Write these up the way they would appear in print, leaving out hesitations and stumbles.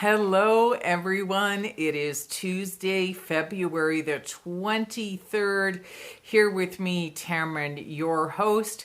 Hello, everyone. It is Tuesday, February the 23rd. Here with me, Tammeron, your host,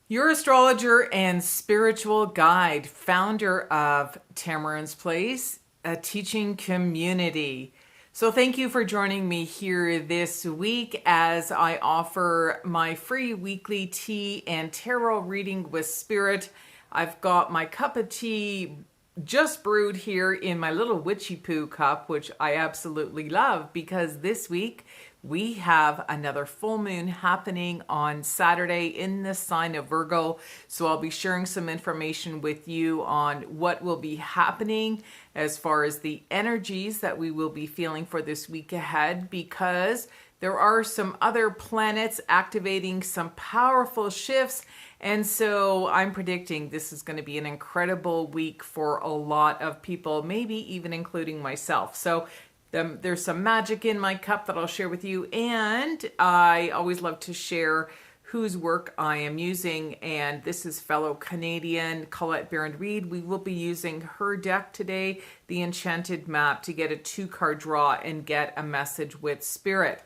your astrologer and spiritual guide, founder of Tammeron's Place, a teaching community. So thank you for joining me here this week as I offer my free weekly tea and tarot reading with spirit. I've got my cup of tea just brewed here in my little witchy poo cup, which I absolutely love because this week we have another full moon happening on Saturday in the sign of Virgo. So I'll be sharing some information with you on what will be happening as far as the energies that we will be feeling for this week ahead, because there are some other planets activating some powerful shifts. And so I'm predicting this is going to be an incredible week for a lot of people, maybe even including myself. So there's some magic in my cup that I'll share with you. And I always love to share whose work I am using. And this is fellow Canadian Colette Baron-Reid. We will be using her deck today, the Enchanted Map, to get a 2-card draw and get a message with spirit.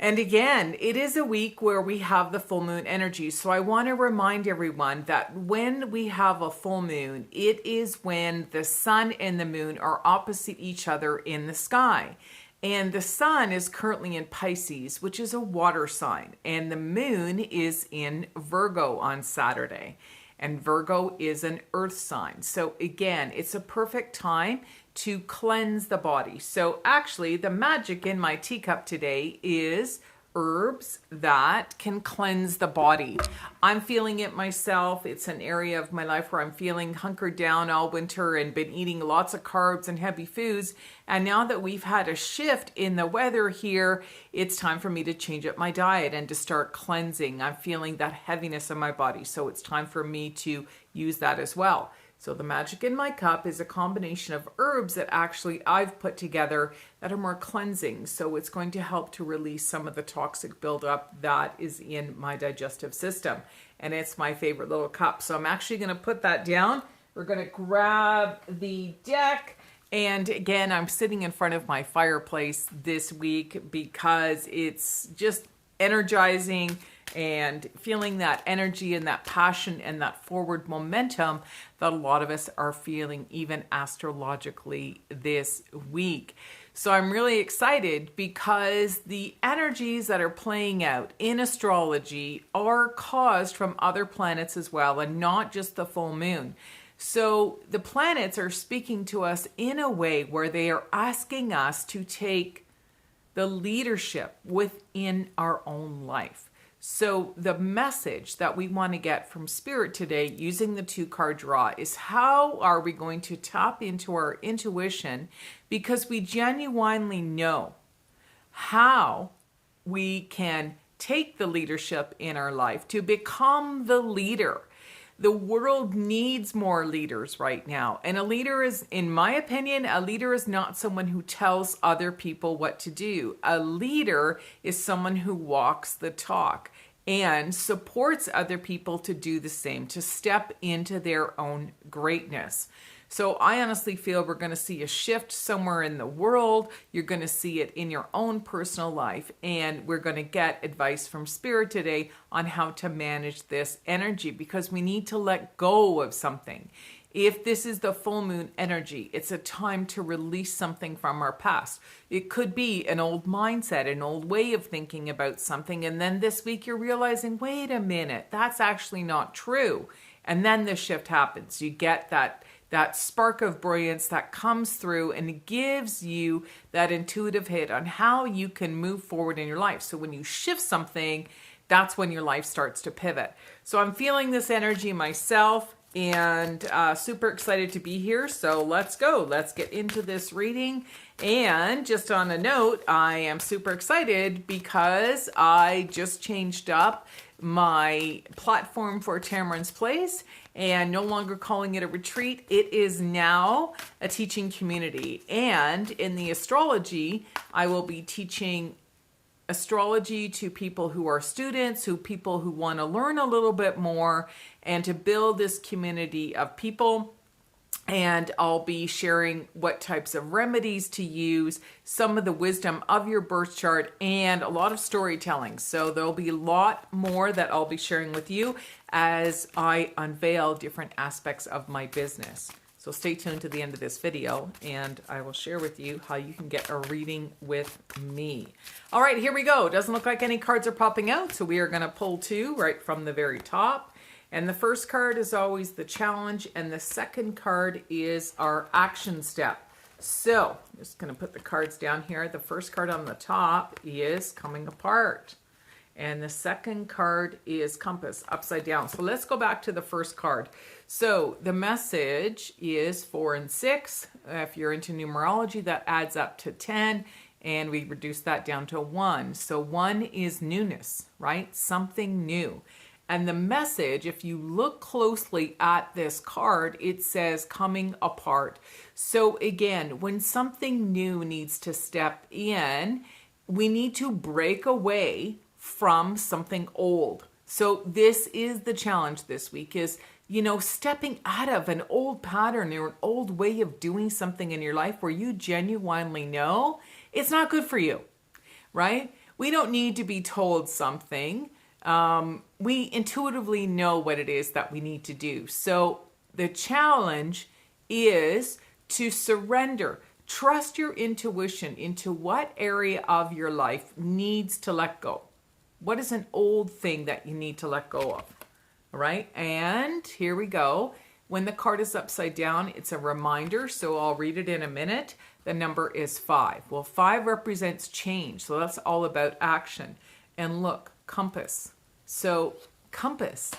And again, it is a week where we have the full moon energy. So I want to remind everyone that when we have a full moon, it is when the sun and the moon are opposite each other in the sky. And the sun is currently in Pisces, which is a water sign. And the moon is in Virgo on Saturday. And Virgo is an earth sign. So again, it's a perfect time to cleanse the body. So actually, the magic in my teacup today is herbs that can cleanse the body. I'm feeling it myself. It's an area of my life where I'm feeling hunkered down all winter and been eating lots of carbs and heavy foods. And now that we've had a shift in the weather here, it's time for me to change up my diet and to start cleansing. I'm feeling that heaviness in my body. So it's time for me to use that as well. So the magic in my cup is a combination of herbs that actually I've put together that are more cleansing. So it's going to help to release some of the toxic buildup that is in my digestive system. And it's my favorite little cup. So I'm actually going to put that down. We're going to grab the deck. And again, I'm sitting in front of my fireplace this week because it's just energizing and feeling that energy and that passion and that forward momentum that a lot of us are feeling even astrologically this week. So I'm really excited because the energies that are playing out in astrology are caused from other planets as well, and not just the full moon. So the planets are speaking to us in a way where they are asking us to take the leadership within our own life. So the message that we want to get from spirit today using the 2-card draw is, how are we going to tap into our intuition, because we genuinely know how we can take the leadership in our life to become the leader. The world needs more leaders right now. And a leader is, in my opinion, a leader is not someone who tells other people what to do. A leader is someone who walks the talk and supports other people to do the same, to step into their own greatness. So I honestly feel we're going to see a shift somewhere in the world. You're going to see it in your own personal life. And we're going to get advice from spirit today on how to manage this energy, because we need to let go of something. If this is the full moon energy, it's a time to release something from our past. It could be an old mindset, an old way of thinking about something. And then this week you're realizing, wait a minute, that's actually not true. And then the shift happens. You get that spark of brilliance that comes through and gives you that intuitive hit on how you can move forward in your life. So when you shift something, that's when your life starts to pivot. So I'm feeling this energy myself and super excited to be here. So let's go. Let's get into this reading. And just on a note, I am super excited because I just changed up my platform for Tammeron's Place, and no longer calling it a retreat. It is now a teaching community. And in the astrology, I will be teaching astrology to people who are students, people who want to learn a little bit more, and to build this community of people And I'll be sharing what types of remedies to use, some of the wisdom of your birth chart, and a lot of storytelling. So there'll be a lot more that I'll be sharing with you as I unveil different aspects of my business. So stay tuned to the end of this video and I will share with you how you can get a reading with me. All right, here we go. Doesn't look like any cards are popping out, so we are going to pull two right from the very top. And the first card is always the challenge, and the second card is our action step. So I'm just going to put the cards down here. The first card on the top is coming apart. And the second card is compass, upside down. So let's go back to the first card. So the message is 4 and 6. If you're into numerology, that adds up to 10. And we reduce that down to 1. So 1 is newness, right? Something new. And the message, if you look closely at this card, it says coming apart. So again, when something new needs to step in, we need to break away from something old. So this is the challenge this week is, stepping out of an old pattern or an old way of doing something in your life where you genuinely know it's not good for you, right? We don't need to be told something. We intuitively know what it is that we need to do. So the challenge is to surrender. Trust your intuition into what area of your life needs to let go. What is an old thing that you need to let go of? All right, and here we go. When the card is upside down, it's a reminder, so I'll read it in a minute. The number is 5. Well, 5 represents change, so that's all about action. And look, compass. So compass,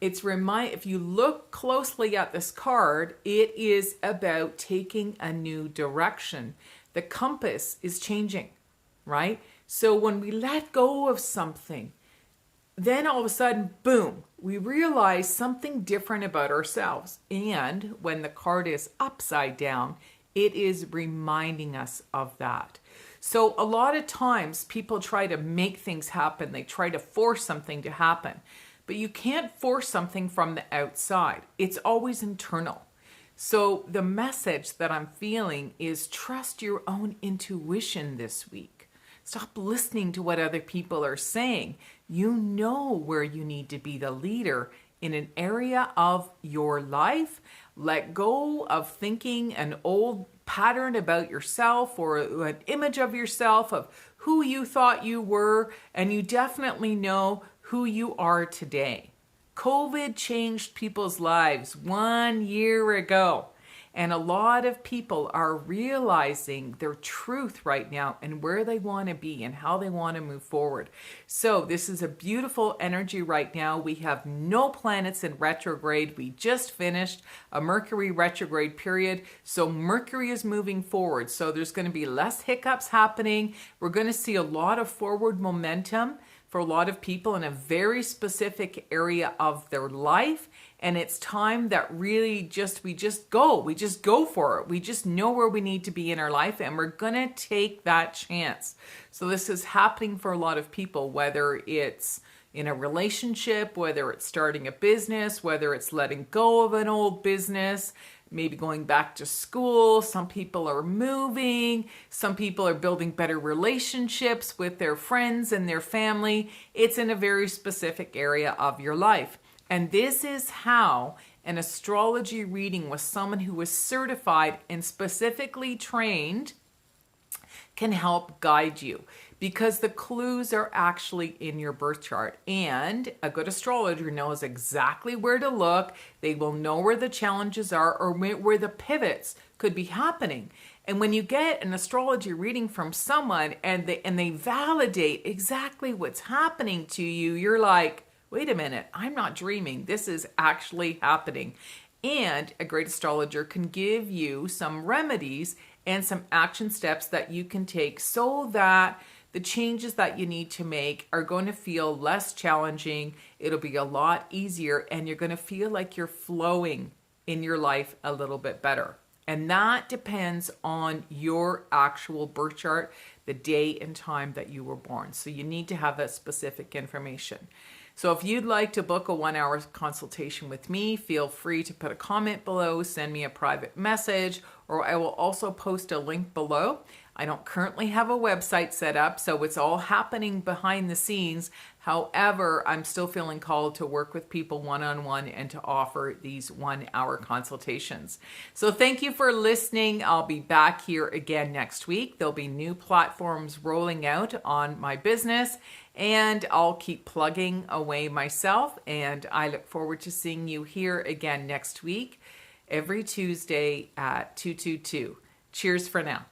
if you look closely at this card, it is about taking a new direction. The compass is changing, right? So when we let go of something, then all of a sudden, boom, we realize something different about ourselves. And when the card is upside down, it is reminding us of that. So a lot of times people try to make things happen. They try to force something to happen. But you can't force something from the outside. It's always internal. So the message that I'm feeling is trust your own intuition this week. Stop listening to what other people are saying. You know where you need to be the leader in an area of your life. Let go of thinking an old pattern about yourself or an image of yourself of who you thought you were, and you definitely know who you are today. COVID changed people's lives 1 year ago, and a lot of people are realizing their truth right now and where they want to be and how they want to move forward. So this is a beautiful energy right now. We have no planets in retrograde. We just finished a Mercury retrograde period. So Mercury is moving forward. So there's going to be less hiccups happening. We're going to see a lot of forward momentum for a lot of people in a very specific area of their life. And it's time that really we just go for it. We just know where we need to be in our life and we're gonna take that chance. So this is happening for a lot of people, whether it's in a relationship, whether it's starting a business, whether it's letting go of an old business, maybe going back to school. Some people are moving. Some people are building better relationships with their friends and their family. It's in a very specific area of your life. And this is how an astrology reading with someone who is certified and specifically trained can help guide you, because the clues are actually in your birth chart. And a good astrologer knows exactly where to look. They will know where the challenges are or where the pivots could be happening. And when you get an astrology reading from someone and they validate exactly what's happening to you, you're like, wait a minute, I'm not dreaming. This is actually happening. And a great astrologer can give you some remedies and some action steps that you can take so that the changes that you need to make are going to feel less challenging. It'll be a lot easier and you're going to feel like you're flowing in your life a little bit better. And that depends on your actual birth chart, the day and time that you were born. So you need to have that specific information. So if you'd like to book a 1-hour consultation with me, feel free to put a comment below, send me a private message, or I will also post a link below. I don't currently have a website set up, so it's all happening behind the scenes. However, I'm still feeling called to work with people one-on-one and to offer these 1-hour consultations. So thank you for listening. I'll be back here again next week. There'll be new platforms rolling out on my business, and I'll keep plugging away myself. And I look forward to seeing you here again next week, every Tuesday at 222. Cheers for now.